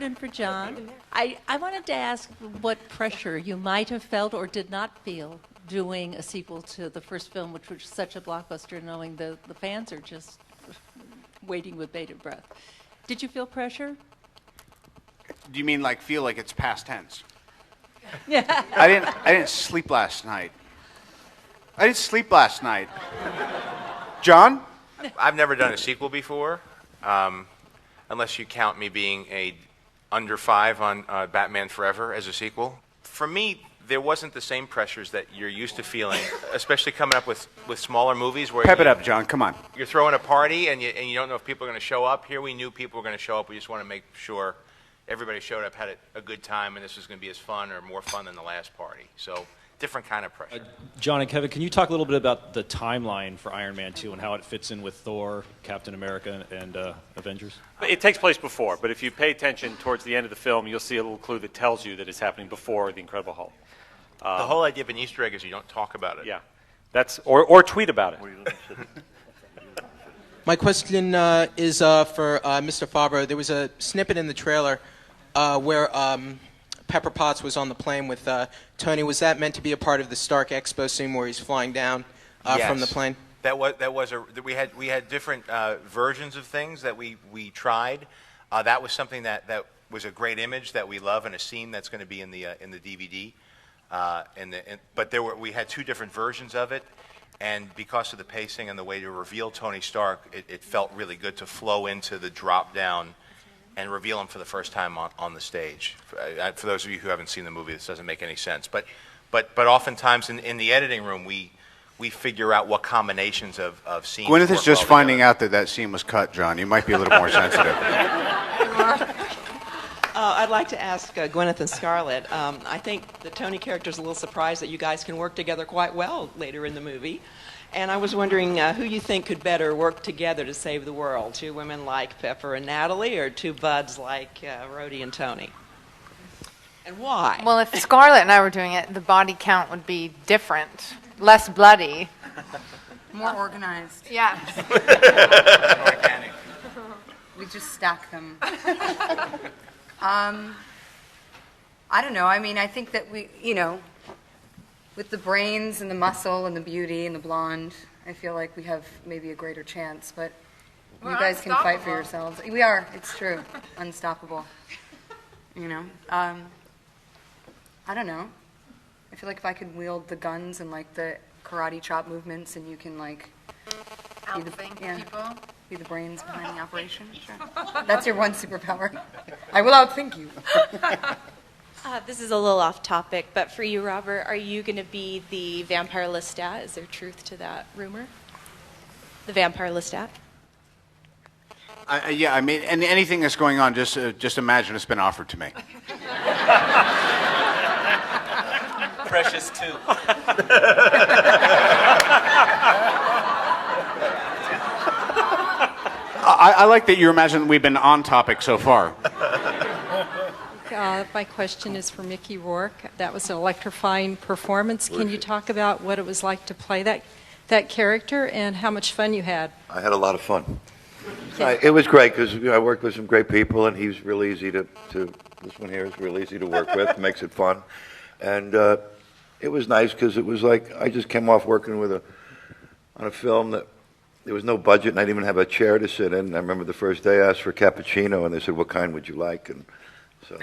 Robert and for John. I wanted to ask what pressure you might have felt or did not feel doing a sequel to the first film, which was such a blockbuster, knowing the fans are just waiting with bated breath. Did you feel pressure? Do you mean like feel like it's past tense? Yeah. I didn't sleep last night. John? I've never done a sequel before, unless you count me being a under 5 on Batman Forever as a sequel. For me, there wasn't the same pressures that you're used to feeling, especially coming up with smaller movies where Pep it up, John. Come on. You're throwing a party and you don't know if people are going to show up. Here we knew people were going to show up. We just want to make sure everybody showed up, had a good time, and this was going to be as fun or more fun than the last party. So different kind of pressure. John and Kevin, can you talk a little bit about the timeline for Iron Man 2 and how it fits in with Thor, Captain America, and Avengers? It takes place before, but if you pay attention towards the end of the film, you'll see a little clue that tells you that it's happening before The Incredible Hulk. The whole idea of an Easter egg is you don't talk about it. Yeah, or tweet about it. My question is for Mr. Favreau. There was a snippet in the trailer where Pepper Potts was on the plane with Tony. Was that meant to be a part of the Stark Expo scene where he's flying down from the plane? We had different versions of things that we tried. That was something that was a great image that we love and a scene that's going to be in the DVD. But we had 2 different versions of it, and because of the pacing and the way to reveal Tony Stark, it felt really good to flow into the drop down and reveal him for the first time on the stage. For those of you who haven't seen the movie, this doesn't make any sense. But oftentimes in the editing room, we figure out what combinations of scenes. Gwyneth is just finding out that scene was cut, John. You might be a little more sensitive. I'd like to ask Gwyneth and Scarlett. I think the Tony character is a little surprised that you guys can work together quite well later in the movie. And I was wondering who you think could better work together to save the world, 2 women like Pepper and Natalie, or 2 buds like Rhodey and Tony? And why? Well, if Scarlett and I were doing it, the body count would be different, less bloody. More organized. Yeah. Organic. We just stack them. I don't know. I mean, I think that we, with the brains and the muscle and the beauty and the blonde, I feel like we have maybe a greater chance. But you guys can fight for yourselves. We are. It's true. Unstoppable. I don't know. I feel like if I could wield the guns and like the karate chop movements, and you can like Outthink people. Be the brains behind the operation. Sure. That's your one superpower. I will outthink you. This is a little off topic, but for you, Robert, are you going to be the vampire Lestat? Is there truth to that rumor? The vampire Lestat? Yeah, I mean, and anything that's going on, just imagine it's been offered to me. Precious too. I like that you imagine we've been on topic so far. My question is for Mickey Rourke. That was an electrifying performance. Can you talk about what it was like to play that character and how much fun you had? I had a lot of fun. It was great because I worked with some great people, and he's real easy to this one here is real easy to work with. Makes it fun, and it was nice because it was like I just came off working on a film that. There was no budget, and I didn't even have a chair to sit in. I remember the first day I asked for a cappuccino, and they said, "What kind would you like?" And so.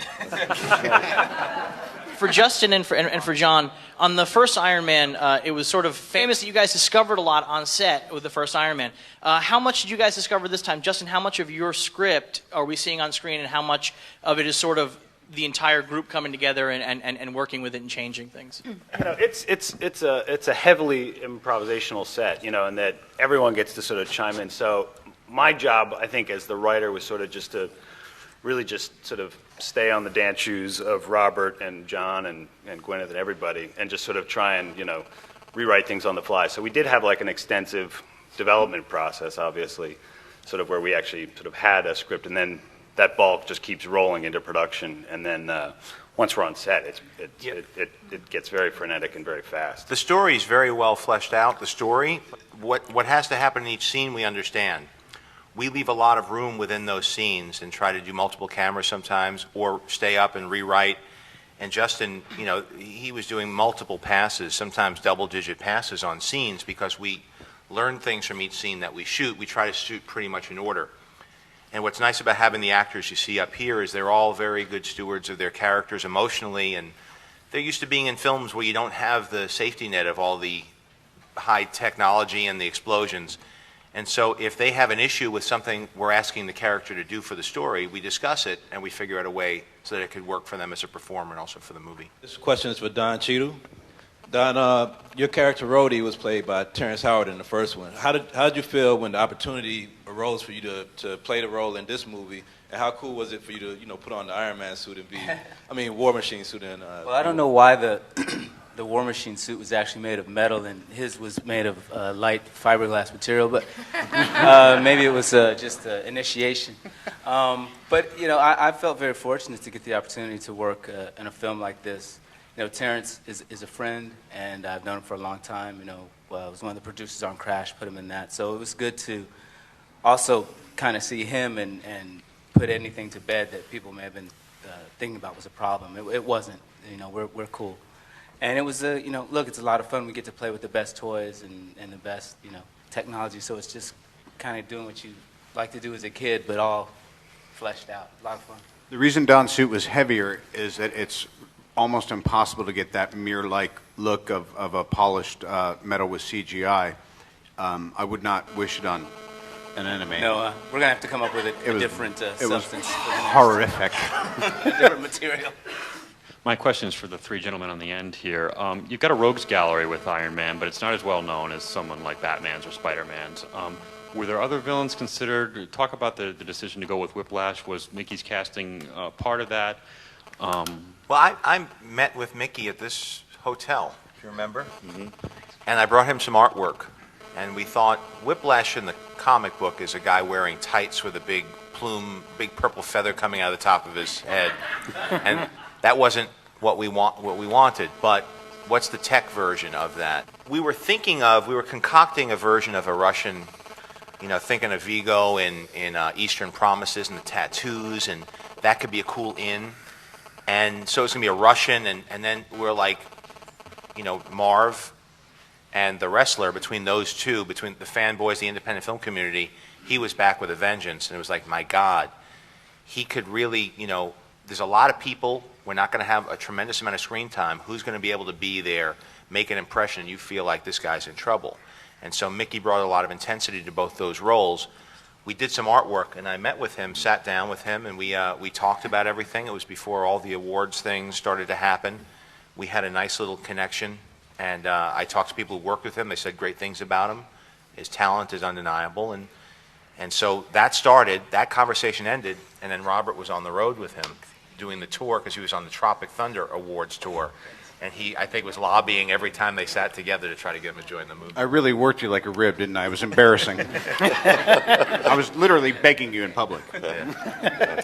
For Justin and for John, on the first Iron Man, it was sort of famous that you guys discovered a lot on set with the first Iron Man. How much did you guys discover this time? Justin, how much of your script are we seeing on screen, and how much of it is sort of the entire group coming together and working with it and changing things? It's a heavily improvisational set, and that everyone gets to sort of chime in. So my job, I think, as the writer was sort of just to really just sort of stay on the dance shoes of Robert and John and Gwyneth and everybody, and just sort of try and rewrite things on the fly. So we did have like an extensive development process, obviously, sort of where we actually sort of had a script, and then that ball just keeps rolling into production, and then once we're on set, it gets very frenetic and very fast. The story is very well fleshed out. The story, what has to happen in each scene, we understand. we leave a lot of room within those scenes and try to do multiple cameras sometimes, or stay up and rewrite. And Justin, you know, he was doing multiple passes, sometimes double-digit passes on scenes, because we learn things from each scene that we shoot. We try to shoot pretty much in order. And what's nice about having the actors you see up here is they're all very good stewards of their characters emotionally, and they're used to being in films where you don't have the safety net of all the high technology and the explosions. And so if they have an issue with something we're asking the character to do for the story, we discuss it and we figure out a way so that it could work for them as a performer and also for the movie. This question is for Don Cheadle. Don, your character Rhodey was played by Terrence Howard in the first one. How did you feel when the opportunity arose for you to play the role in this movie? And how cool was it for you to, you know, put on the Iron Man suit and War Machine suit and Well, I don't know why the War Machine suit was actually made of metal and his was made of light fiberglass material, but maybe it was just an initiation. But, you know, I felt very fortunate to get the opportunity to work in a film like this. You know, Terrence is a friend, and I've known him for a long time. You know, I was one of the producers on Crash, put him in that. So it was good to also kind of see him and put anything to bed that people may have been thinking about was a problem. It wasn't. You know, we're cool. And it was, you know, look, it's a lot of fun. We get to play with the best toys and the best, you know, technology. So it's just kind of doing what you like to do as a kid, but all fleshed out. A lot of fun. The reason Don's suit was heavier is that it's almost impossible to get that mirror-like look of a polished metal with CGI. I would not wish it on an enemy. No, we're going to have to come up with a different substance. It was horrific. A different material. My question is for the three gentlemen on the end here. You've got a rogues gallery with Iron Man, but it's not as well known as someone like Batman's or Spider-Man's. Were there other villains considered? Talk about the decision to go with Whiplash. Was Mickey's casting part of that? Well, I met with Mickey at this hotel, if you remember. Mm-hmm. And I brought him some artwork. And we thought Whiplash in the comic book is a guy wearing tights with a big plume, big purple feather coming out of the top of his head. And that wasn't what we wanted. But what's the tech version of that? We were concocting a version of a Russian, you know, thinking of Vigo in Eastern Promises and the tattoos, and that could be a cool in. And so it's going to be a Russian, and then we're like, you know, Marv and the wrestler, between those two, between the fanboys, the independent film community, he was back with a vengeance. And it was like, my God, he could really, you know, there's a lot of people. We're not going to have a tremendous amount of screen time. Who's going to be able to be there, make an impression, and you feel like this guy's in trouble? And so Mickey brought a lot of intensity to both those roles. We did some artwork, and I met with him, sat down with him, and we talked about everything. It was before all the awards things started to happen. We had a nice little connection, and I talked to people who worked with him. They said great things about him. His talent is undeniable, and so that started. That conversation ended, and then Robert was on the road with him doing the tour because he was on the Tropic Thunder Awards tour. And he, I think, was lobbying every time they sat together to try to get him to join the movie. I really worked you like a rib, didn't I? It was embarrassing. I was literally begging you in public. Yeah.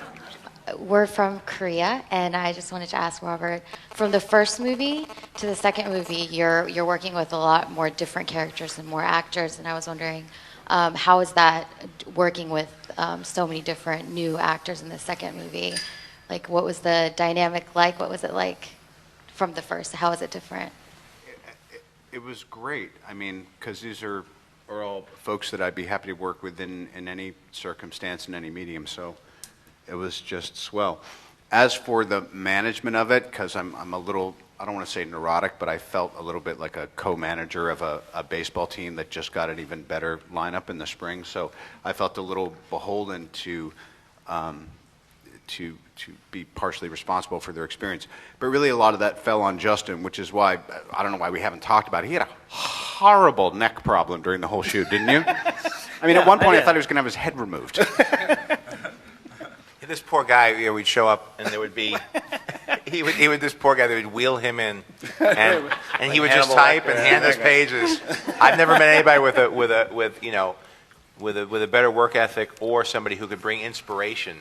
We're from Korea, and I just wanted to ask Robert, from the first movie to the second movie, you're working with a lot more different characters and more actors, and I was wondering, how is that working with so many different new actors in the second movie? Like, what was the dynamic like? What was it like from the first? How is it different? It was great. I mean, because these are all folks that I'd be happy to work with in any circumstance, in any medium, so it was just swell. As for the management of it, because I'm a little, I don't want to say neurotic, but I felt a little bit like a co-manager of a baseball team that just got an even better lineup in the spring, so I felt a little beholden to be partially responsible for their experience. But really a lot of that fell on Justin, which is why, I don't know why we haven't talked about it. He had a horrible neck problem during the whole shoot, didn't you? I mean, at one point I thought he was going to have his head removed. This poor guy, you know, we'd show up and there would be, this poor guy, they would wheel him in and he would just type and hand us pages. I've never met anybody with a better work ethic or somebody who could bring inspiration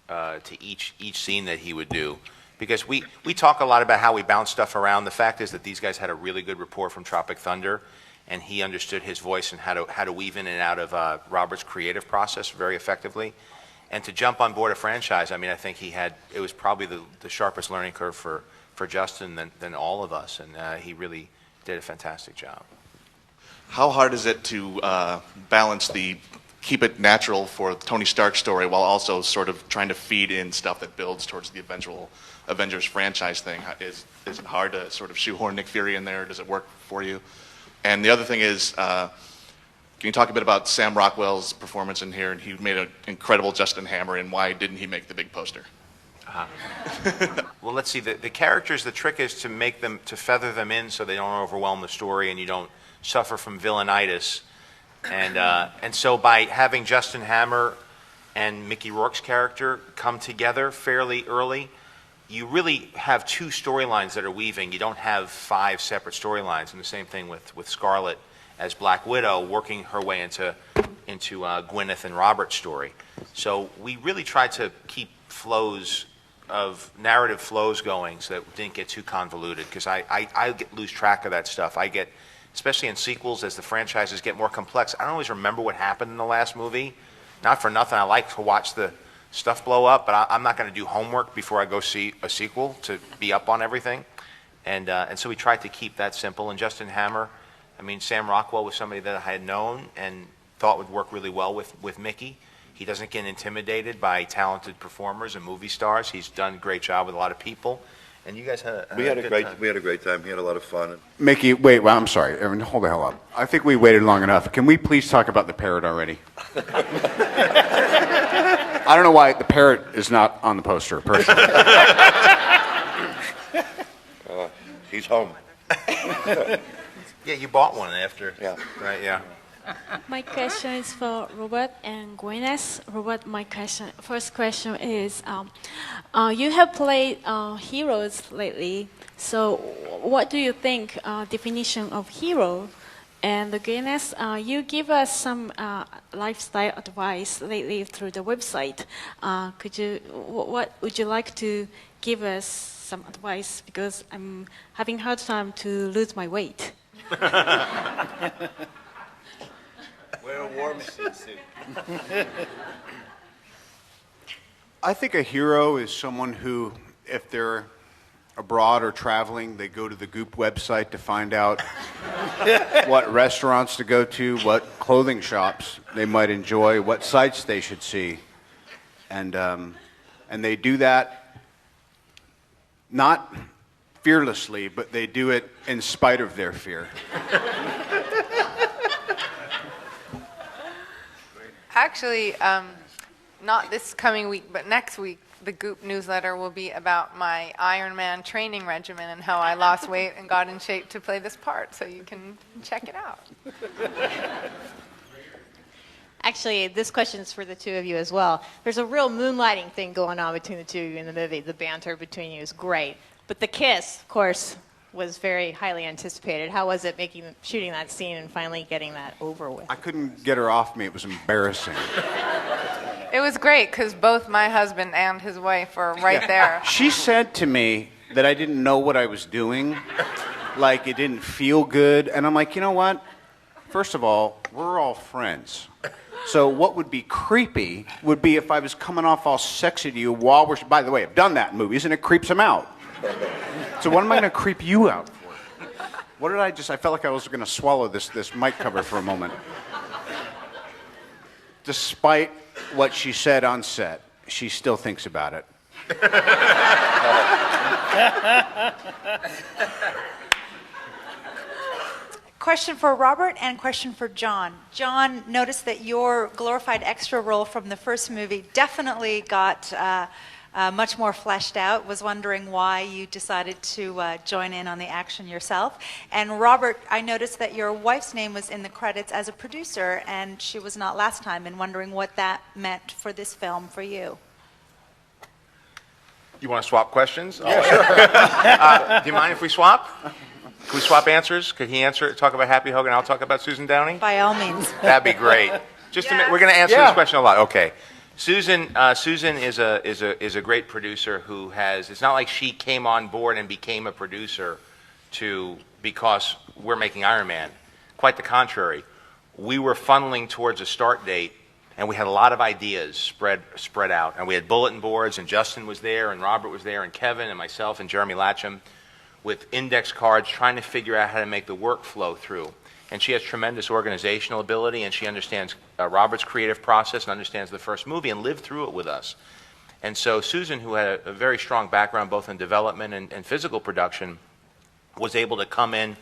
to each scene that he would do, because we talk a lot about how we bounce stuff around. The fact is that these guys had a really good rapport from Tropic Thunder, and he understood his voice and how to weave in and out of Robert's creative process very effectively. And to jump on board a franchise, I mean, I think it was probably the sharpest learning curve for Justin than all of us, and he really did a fantastic job. How hard is it to balance keep it natural for the Tony Stark story while also sort of trying to feed in stuff that builds towards the eventual Avengers franchise thing? Is it hard to sort of shoehorn Nick Fury in there? Does it work for you? And the other thing is, can you talk a bit about Sam Rockwell's performance in here? And he made an incredible Justin Hammer, and why didn't he make the big poster? Well, let's see. The characters, the trick is to feather them in so they don't overwhelm the story and you don't suffer from villainitis. And so by having Justin Hammer and Mickey Rourke's character come together fairly early, you really have two storylines that are weaving. You don't have 5 separate storylines. And the same thing with Scarlett as Black Widow working her way into Gwyneth and Robert's story. So we really tried to keep narrative flows going so that it didn't get too convoluted, because I lose track of that stuff. Especially in sequels, as the franchises get more complex, I don't always remember what happened in the last movie. Not for nothing, I like to watch the stuff blow up, but I'm not going to do homework before I go see a sequel to be up on everything. And so we tried to keep that simple. And Justin Hammer, I mean, Sam Rockwell was somebody that I had known and thought would work really well with Mickey. He doesn't get intimidated by talented performers and movie stars. He's done a great job with a lot of people. And you guys had a good time. We had a great time. We had a lot of fun. Mickey, wait, well, I'm sorry. Evan, hold the hell up. I think we waited long enough. Can we please talk about the parrot already? I don't know why the parrot is not on the poster, personally. He's home. Yeah, you bought one after. Yeah. Right, yeah. My question is for Robert and Gwyneth. Robert, my first question is, you have played heroes lately, so what do you think definition of hero? And Gwyneth, you give us some lifestyle advice lately through the website. What would you like to give us some advice? Because I'm having a hard time to lose my weight. Wear a war machine suit. I think a hero is someone who, if they're abroad or traveling, they go to the Goop website to find out what restaurants to go to, what clothing shops they might enjoy, what sites they should see. And they do that not fearlessly, but they do it in spite of their fear. Actually, not this coming week, but next week, the Goop newsletter will be about my Iron Man training regimen and how I lost weight and got in shape to play this part, so you can check it out. Actually, this question is for the two of you as well. There's a real moonlighting thing going on between the two of you in the movie. The banter between you is great. But the kiss, of course, was very highly anticipated. How was it shooting that scene and finally getting that over with? I couldn't get her off me. It was embarrassing. It was great because both my husband and his wife were right there. She said to me that I didn't know what I was doing, like it didn't feel good. And I'm like, you know what? First of all, we're all friends. So what would be creepy would be if I was coming off all sexy to you while we're... By the way, I've done that in movies, and it creeps them out. So what am I going to creep you out for? What did I felt like I was going to swallow this mic cover for a moment. Despite what she said on set, she still thinks about it. Question for Robert and question for John. John, noticed that your glorified extra role from the first movie definitely got much more fleshed out. Was wondering why you decided to join in on the action yourself. And Robert, I noticed that your wife's name was in the credits as a producer, and she was not last time, and wondering what that meant for this film for you. You want to swap questions? Yeah, sure. Do you mind if we swap? Can we swap answers? Could he talk about Happy Hogan, I'll talk about Susan Downey? By all means. That'd be great. We're going to answer this question a lot. Okay. Susan is a great producer who has. It's not like she came on board and became a producer because we're making Iron Man. quite the contrary. We were funneling towards a start date, and we had a lot of ideas spread out. And we had bulletin boards, and Justin was there, and Robert was there, and Kevin, and myself, and Jeremy Latcham, with index cards trying to figure out how to make the workflow through. And she has tremendous organizational ability, and she understands Robert's creative process and understands the first movie and lived through it with us. And so Susan, who had a very strong background both in development and physical production, was able to come in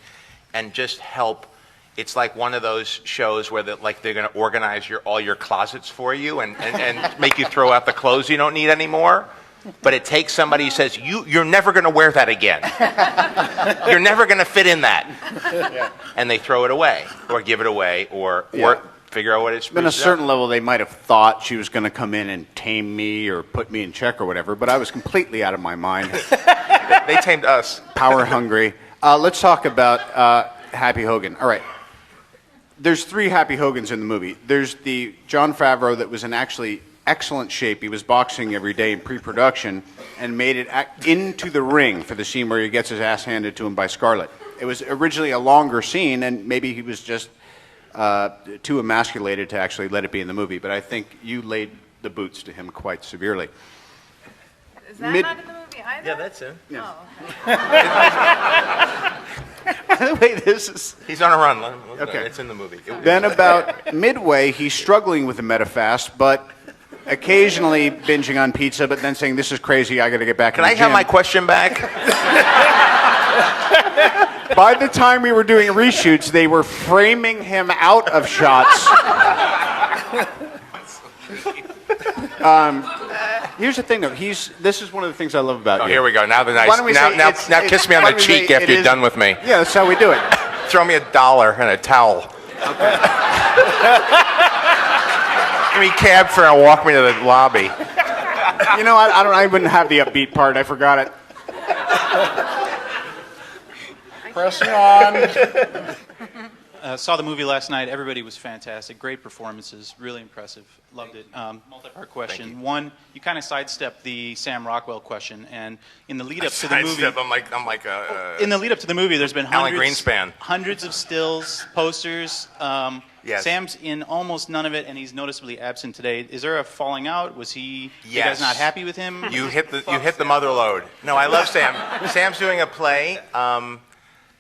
and just help. It's like one of those shows where they're going to organize all your closets for you and make you throw out the clothes you don't need anymore. But it takes somebody who says, you're never going to wear that again. You're never going to fit in that. Yeah. And they throw it away or give it away or figure out what it's. On a certain level, they might have thought she was going to come in and tame me or put me in check or whatever, but I was completely out of my mind. They tamed us. Power hungry. Let's talk about Happy Hogan. All right. There's 3 Happy Hogans in the movie. There's the Jon Favreau that was in actually excellent shape. He was boxing every day in pre-production and made it into the ring for the scene where he gets his ass handed to him by Scarlett. It was originally a longer scene, and maybe he was just too emasculated to actually let it be in the movie. But I think you laid the boots to him quite severely. Is that not in the movie either? Yeah, that's him. Yeah. By the way, this is... He's on a run. Okay. It's in the movie. Then about midway, he's struggling with the metafast, but occasionally binging on pizza, but then saying, this is crazy, I got to get back in the gym. Can I have my question back? By the time we were doing reshoots, they were framing him out of shots. Here's the thing, though. This is one of the things I love about you. Oh, here we go. Now the nice. Why don't we say now kiss me on the cheek after you're done with me. Yeah, that's how we do it. Throw me $1 and a towel. Okay. Give me a cab fare and walk me to the lobby. You know, I wouldn't have the upbeat part. I forgot it. Pressing on. Saw the movie last night. Everybody was fantastic. Great performances. Really impressive. Loved it. Multi-part question. One, you kind of sidestepped the Sam Rockwell question, and in the lead up to the movie, I'm like in the lead up to the movie, there's been Alan Greenspan. hundreds of stills, posters. Yes. Sam's in almost none of it, and he's noticeably absent today. Is there a falling out? Was you Yes. guys not happy with him? You hit the mother load. No, I love Sam. Sam's doing a play.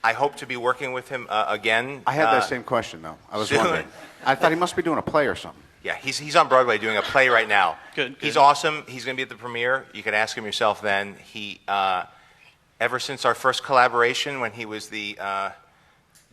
I hope to be working with him again. I had that same question, though. I was soon. wondering. I thought he must be doing a play or something. Yeah, he's on Broadway doing a play right now. Good. He's awesome. He's going to be at the premiere. You can ask him yourself then. He, ever since our first collaboration when he was the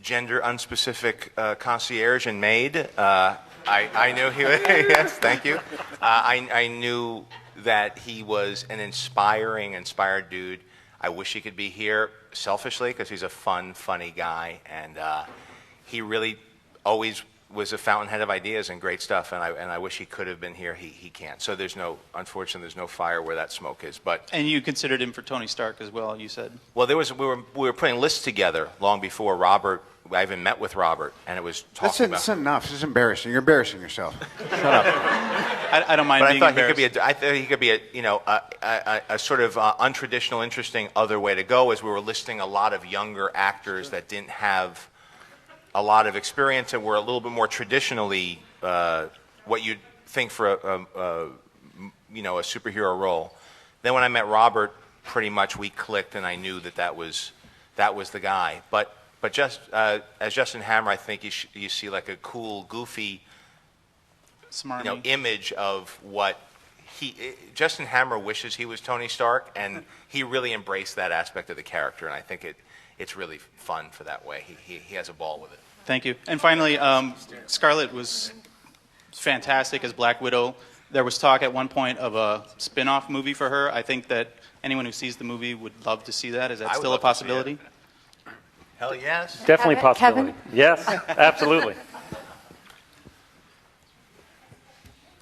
gender unspecific concierge and maid, I knew he was, yes, thank you. I knew that he was an inspired dude. I wish he could be here selfishly because he's a funny guy, and he really always was a fountainhead of ideas and great stuff. And I wish he could have been here. He can't. So unfortunately, there's no fire where that smoke is. But And you considered him for Tony Stark as well. You said. well, we were putting lists together long before Robert. I even met with Robert, and it was talking That's enough. This is embarrassing. You're embarrassing yourself. Shut up. I don't mind But being I embarrassed. thought he could be a sort of untraditional, interesting other way to go, as we were listing a lot of younger actors that didn't have a lot of experience and were a little bit more traditionally what you'd think for a superhero role. Then when I met Robert, pretty much we clicked, and I knew that was the guy. But just as Justin Hammer, I think you see like a cool, goofy, Smarmy. image of what Justin Hammer wishes he was Tony Stark, and he really embraced that aspect of the character, and I think it's really fun for that way. He has a ball with it. Thank you. And finally, Scarlett was fantastic as Black Widow. There was talk at one point of a spin-off movie for her. I think that anyone who sees the movie would love to see that. Is that still a possibility? Hell yes. Definitely a possibility. Kevin? Yes, absolutely.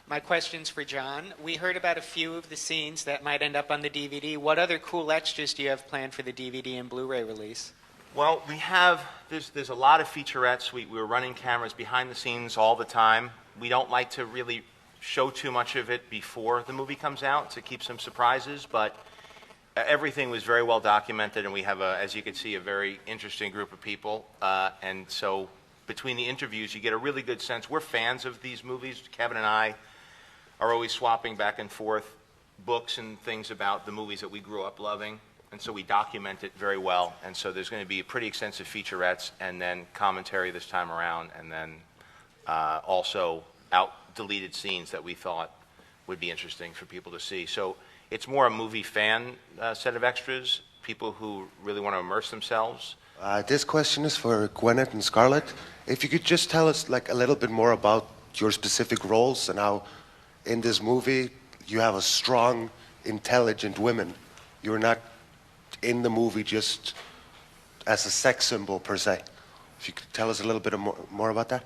My question's for John. We heard about a few of the scenes that might end up on the DVD. What other cool extras do you have planned for the DVD and Blu-ray release? Well, there's a lot of featurettes. We were running cameras behind the scenes all the time. We don't like to really show too much of it before the movie comes out to keep some surprises, but everything was very well documented, and we have, as you can see, a very interesting group of people. And so between the interviews, you get a really good sense. We're fans of these movies. Kevin and I are always swapping back and forth books and things about the movies that we grew up loving, and so we document it very well. And so there's going to be pretty extensive featurettes and then commentary this time around, and then also deleted scenes that we thought would be interesting for people to see. So it's more a movie fan set of extras, people who really want to immerse themselves. This question is for Gwyneth and Scarlett. If you could just tell us like a little bit more about your specific roles and how in this movie you have a strong, intelligent women. You're not in the movie just as a sex symbol per se. If you could tell us a little bit more about that.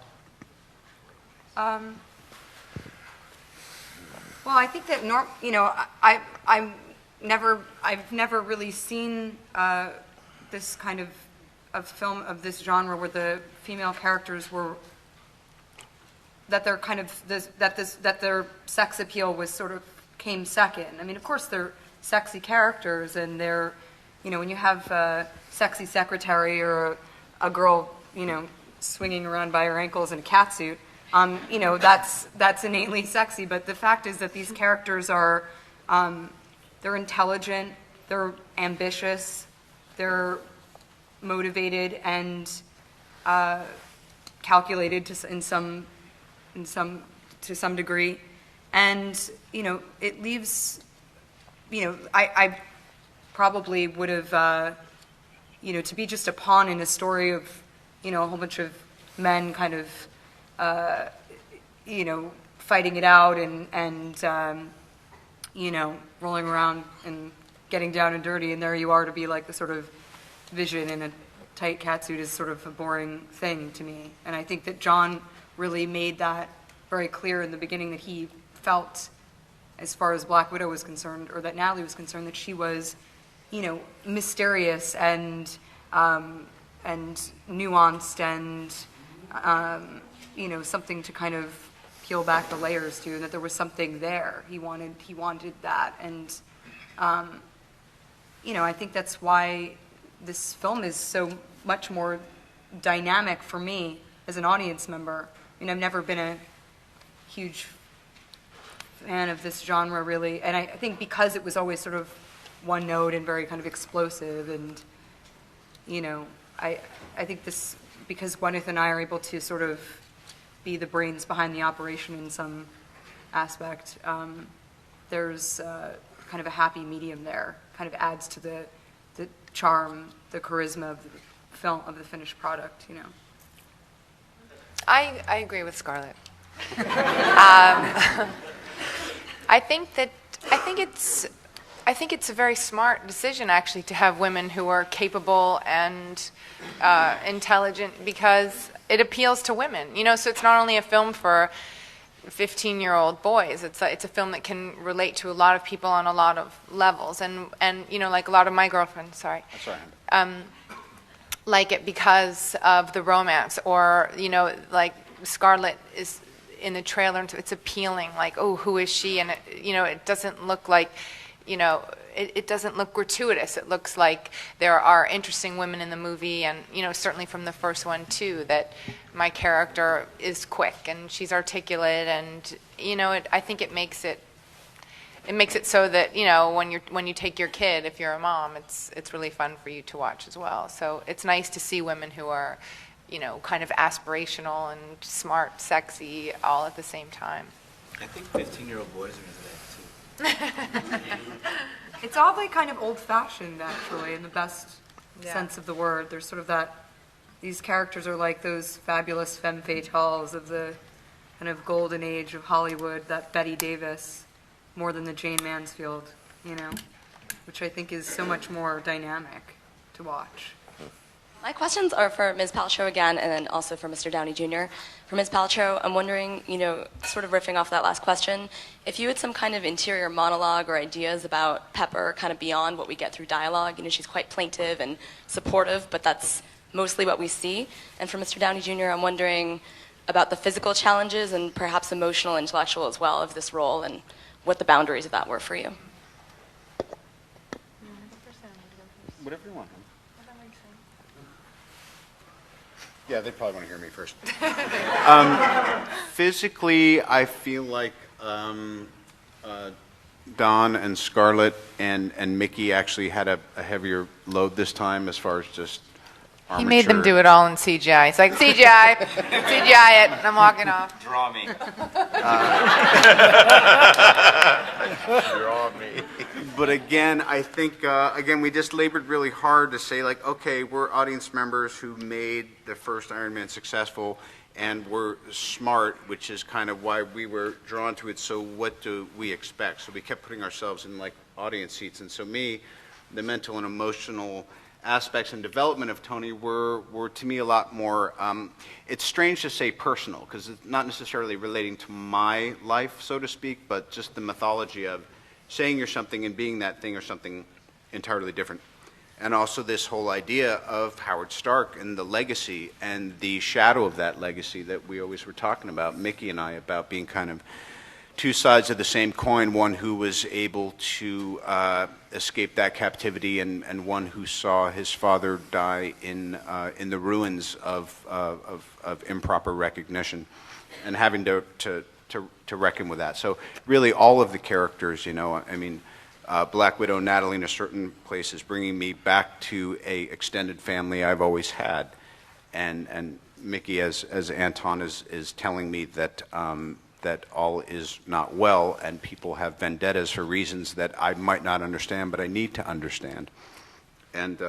Well, I think that I've never really seen this kind of film of this genre where the female characters were that their sex appeal was sort of came second. I mean, of course they're sexy characters, and they're, when you have a sexy secretary or a girl, swinging around by her ankles in a catsuit. That's innately sexy, but the fact is that these characters are, they're intelligent, they're ambitious, they're motivated and calculated to some degree, and it leaves, I probably would have, to be just a pawn in a story of, a whole bunch of men kind of fighting it out and rolling around and getting down and dirty, and there you are to be like the sort of vision in a tight catsuit is sort of a boring thing to me. And I think that John really made that very clear in the beginning, that he felt, as far as Black Widow was concerned, or that Natalie was concerned, that she was, mysterious and nuanced and something to kind of peel back the layers to, and that there was something there. He wanted that, and I think that's why this film is so much more dynamic for me as an audience member. I mean, I've never been a huge fan of this genre, really, and I think because it was always sort of one note and very kind of explosive, and I think this, because Gwyneth and I are able to sort of be the brains behind the operation in some aspect, there's kind of a happy medium there, kind of adds to the charm, the charisma of the film, of the finished product, I agree with Scarlett. I think it's a very smart decision, actually, to have women who are capable and intelligent, because it appeals to women. So it's not only a film for 15-year-old boys. It's a film that can relate to a lot of people on a lot of levels, and like a lot of my girlfriends. Sorry. That's right. Like it because of the romance, or like Scarlett is in the trailer, and it's appealing. Like, oh, who is she? And it doesn't look like, it doesn't look gratuitous. It looks like there are interesting women in the movie, and certainly from the first one too, that my character is quick and she's articulate, and I think it makes it so that when you take your kid, if you're a mom, it's really fun for you to watch as well. So it's nice to see women who are kind of aspirational and smart, sexy, all at the same time. I think 15-year-old boys are into that too. It's oddly kind of old-fashioned, actually, in the best sense of the word. There's sort of these characters are like those fabulous femme fatales of the kind of golden age of Hollywood, that Bette Davis, more than the Jane Mansfield, which I think is so much more dynamic to watch. My questions are for Ms. Paltrow again, and then also for Mr. Downey Jr. For Ms. Paltrow, I'm wondering, sort of riffing off that last question, if you had some kind of interior monologue or ideas about Pepper, kind of beyond what we get through dialogue. She's quite plaintive and supportive, but that's mostly what we see. And for Mr. Downey Jr., I'm wondering about the physical challenges and perhaps emotional, intellectual as well of this role, and what the boundaries of that were for you. Whatever you want. Yeah, they probably want to hear me first. Physically, I feel like Don and Scarlett and Mickey actually had a heavier load this time as far as just He made them do it all in CGI. It's like, CGI, CGI it, and I'm walking off. Draw me. Draw me. But again, I think, we just labored really hard to say, like, okay, we're audience members who made the first Iron Man successful, and we're smart, which is kind of why we were drawn to it. So what do we expect? So we kept putting ourselves in, like, audience seats. And so me, the mental and emotional aspects and development of Tony were to me a lot more, it's strange to say personal, because it's not necessarily relating to my life, so to speak, but just the mythology of saying you're something and being that thing or something entirely different. And also this whole idea of Howard Stark and the legacy and the shadow of that legacy that we always were talking about, Mickey and I, about being kind of two sides of the same coin, one who was able to escape that captivity and one who saw his father die in the ruins of improper recognition and having to reckon with that. So really all of the characters, you know, I mean, Black Widow, Natalie in a certain place is bringing me back to a extended family I've always had. And Mickey, as Anton is telling me that that all is not well, and people have vendettas for reasons that I might not understand, but I need to understand. And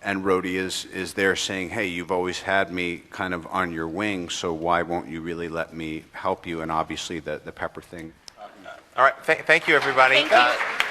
Rhodey is there saying, hey, you've always had me kind of on your wing, so why won't you really let me help you? And obviously the Pepper thing. All right, thank you, everybody. Thank you.